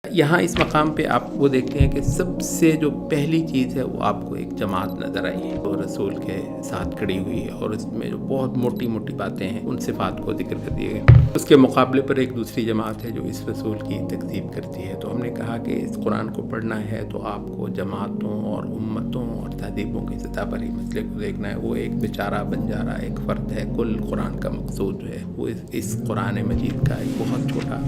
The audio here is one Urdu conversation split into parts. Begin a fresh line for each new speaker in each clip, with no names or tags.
یہاں اس مقام پہ آپ وہ دیکھتے ہیں کہ سب سے جو پہلی چیز ہے وہ آپ کو ایک جماعت نظر آئی ہے اور رسول کے ساتھ کھڑی ہوئی ہے، اور اس میں جو بہت موٹی موٹی باتیں ہیں ان صفات کو ذکر کر دیے گئے۔ اس کے مقابلے پر ایک دوسری جماعت ہے جو اس رسول کی تکذیب کرتی ہے۔ تو ہم نے کہا کہ اس قرآن کو پڑھنا ہے تو آپ کو جماعتوں اور امتوں اور تہذیبوں کی سطح پر ہی مسئلے کو دیکھنا ہے۔ وہ ایک بیچارہ بنجارہ ایک فرد ہے، کل قرآن کا مقصود جو ہے وہ اس قرآن مجید کا ایک بہت چھوٹا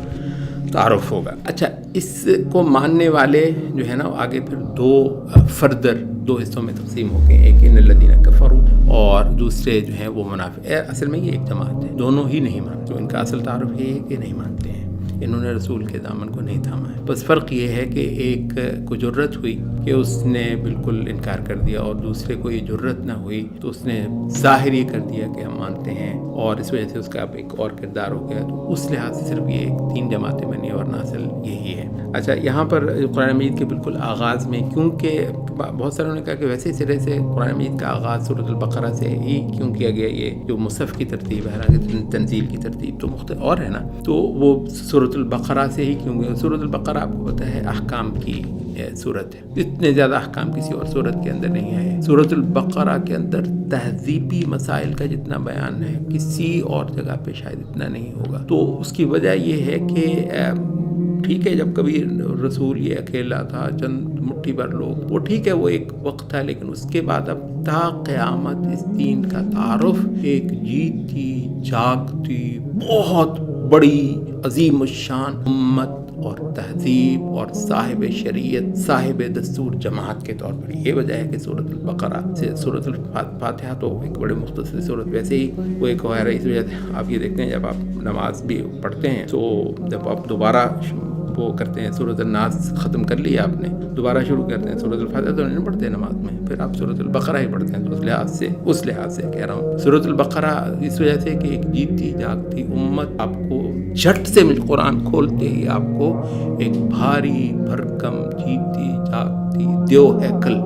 تعارف ہوگا۔ اچھا، اس کو ماننے والے جو ہے نا آگے پھر دو حصوں میں تقسیم ہو گئے، ایک ان الذین کفروا اور دوسرے جو ہیں وہ منافق۔ اصل میں یہ ایک جماعت ہے، دونوں ہی نہیں مانتے۔ ان کا اصل تعارف یہ ہے کہ نہیں مانتے ہیں، انہوں نے رسول کے دامن کو نہیں تھاما ہے۔ بس فرق یہ ہے کہ ایک کو جرت ہوئی کہ اس نے بالکل انکار کر دیا، اور دوسرے کو یہ جرت نہ ہوئی تو اس نے ظاہر یہ کر دیا کہ ہم مانتے ہیں، اور اس وجہ سے اس کا اب ایک اور کردار ہو گیا۔ تو اس لحاظ سے صرف یہ 3 جماعتیں بنی، ورنہ اصل یہی ہے۔ اچھا، یہاں پر قرآن مجید کے بالکل آغاز میں، کیونکہ بہت ساروں نے کہا کہ ویسے سرے سے قرآن مجید کا آغاز سورۃ البقرہ سے ہی کیوں کیا گیا، یہ جو مصحف کی ترتیب ہے، حالانکہ تنزیل کی ترتیب تو مختلف اور ہے نا، تو وہ سورۃ البقرہ سے ہی کیوں گیا؟ سورۃ البقرہ آپ کو پتہ ہے احکام کی سورت ہے، اتنے زیادہ احکام کسی اور سورت کے اندر نہیں آئے۔ سورۃ البقرہ کے اندر تہذیبی مسائل کا جتنا بیان ہے کسی اور جگہ پہ شاید اتنا نہیں ہوگا۔ تو اس کی وجہ یہ ہے کہ ٹھیک ہے، جب کبھی رسول یہ اکیلا تھا، چند مٹھی بھر لوگ، وہ ٹھیک ہے، وہ ایک وقت تھا، لیکن اس کے بعد اب تا قیامت اس دین کا تعارف ایک جیتی جاگتی بہت بڑی عظیم الشان امت اور تہذیب اور صاحب شریعت صاحب دستور جماعت کے طور پر۔ یہ وجہ ہے کہ سورۃ البقرہ سے سورۃ الفاتحہ تو ایک بڑے مختصر صورت، ویسے ہی وہ ایک وغیرہ، اس وجہ سے آپ یہ دیکھتے ہیں جب آپ نماز بھی پڑھتے ہیں تو جب آپ دوبارہ وہ کرتے ہیں، سورۃ الناس ختم کر لیا آپ نے، دوبارہ شروع کرتے ہیں سورۃ الفاتحہ تو نہیں پڑھتے نماز میں، پھر آپ سورۃ البقرہ ہی پڑھتے ہیں۔ تو اس لحاظ سے کہہ رہا ہوں سورۃ البقرہ اس وجہ سے کہ ایک جیتی جاگتی امت، آپ کو جھٹ سے قرآن کھولتے ہی آپ کو ایک بھاری بھرکم جیتی جاگتی دیو ہیکل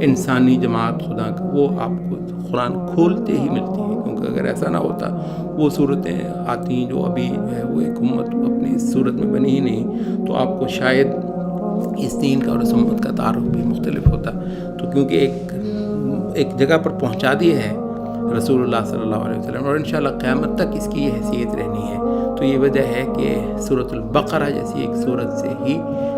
انسانی جماعت خدا کا، وہ آپ کو قرآن کھولتے ہی ملتی ہے۔ کیونکہ اگر ایسا نہ ہوتا، وہ صورتیں آتی ہیں جو ابھی جو ہے وہ ایک امت اپنی اس صورت میں بنی ہی نہیں، تو آپ کو شاید اس دین کا اور اس امت کا تعارف بھی مختلف ہوتا۔ تو کیونکہ ایک جگہ پر پہنچا دی ہے رسول اللہ صلی اللہ علیہ وسلم، اور انشاءاللہ قیامت تک اس کی یہ حیثیت رہنی ہے، تو یہ وجہ ہے کہ سورۃ البقرہ جیسی ایک سورت سے ہی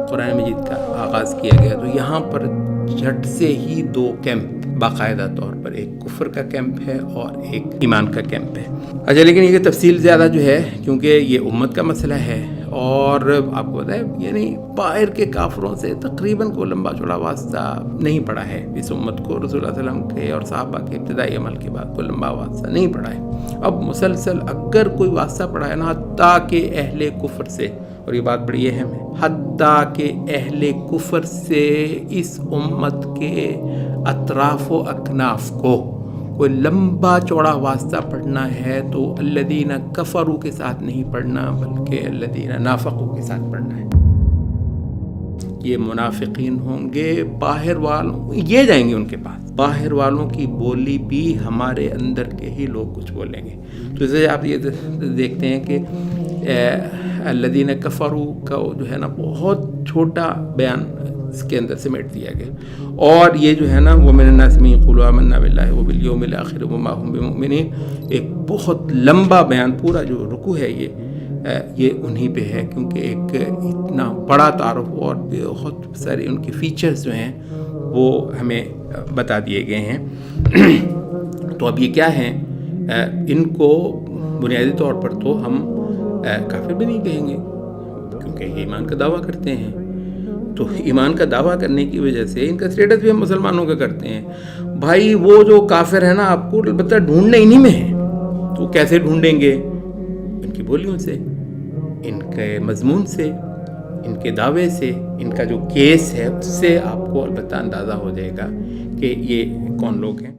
قرآن مجید کا آغاز کیا گیا۔ تو یہاں پر جھٹ سے ہی 2 کیمپ باقاعدہ طور پر، ایک کفر کا کیمپ ہے اور ایک ایمان کا کیمپ ہے۔ اچھا، لیکن یہ تفصیل زیادہ جو ہے، کیونکہ یہ امت کا مسئلہ ہے، اور آپ کو پتہ ہے یعنی باہر کے کافروں سے تقریباً کو لمبا چوڑا واسطہ نہیں پڑا ہے اس امت کو، رسول اللہ صلی اللہ علیہ وسلم کے اور صحابہ کے ابتدائی عمل کے بعد کوئی لمبا واسطہ نہیں پڑا ہے۔ اب مسلسل اگر کوئی واسطہ پڑا ہے نا، حتیٰ کہ اہل کفر سے، اور یہ بات بڑی اہم ہے، حتیٰ کہ اہل کفر سے اس امت کے اطراف و اکناف کو کوئی لمبا چوڑا واسطہ پڑھنا ہے تو الذین کفروا کے ساتھ نہیں پڑھنا، بلکہ الذین نافقوا کے ساتھ پڑھنا ہے۔ یہ منافقین ہوں گے، باہر والوں یہ جائیں گے ان کے پاس، باہر والوں کی بولی بھی ہمارے اندر کے ہی لوگ کچھ بولیں گے۔ تو اس سے آپ یہ دیکھتے ہیں کہ الذین کفروا کا جو ہے نا بہت چھوٹا بیان اس کے اندر سمیٹ دیا گیا، اور یہ جو ہے نا وَمِنَ النَّاسِ مَن يَقُولُ آمَنَّا بِاللَّهِ وَبِالْيَوْمِ الْآخِرِ وَمَا هُم بِمُؤْمِنِينَ، ایک بہت لمبا بیان، پورا جو رکوع ہے یہ انہی پہ ہے، کیونکہ ایک اتنا بڑا تعارف اور بہت سارے ان کے فیچرز جو ہیں وہ ہمیں بتا دیے گئے ہیں۔ تو اب یہ کیا ہیں، ان کو بنیادی طور پر تو ہم کافر بھی نہیں کہیں گے، کیونکہ یہ ایمان کا دعویٰ کرتے ہیں۔ تو ایمان کا دعویٰ کرنے کی وجہ سے ان کا اسٹیٹس بھی ہم مسلمانوں کا کرتے ہیں۔ بھائی وہ جو کافر ہے نا، آپ کو البتہ ڈھونڈنے انہی میں ہے، تو کیسے ڈھونڈیں گے؟ ان کی بولیوں سے، ان کے مضمون سے، ان کے دعوے سے، ان کا جو کیس ہے اس سے آپ کو البتہ اندازہ ہو جائے گا کہ یہ کون لوگ ہیں۔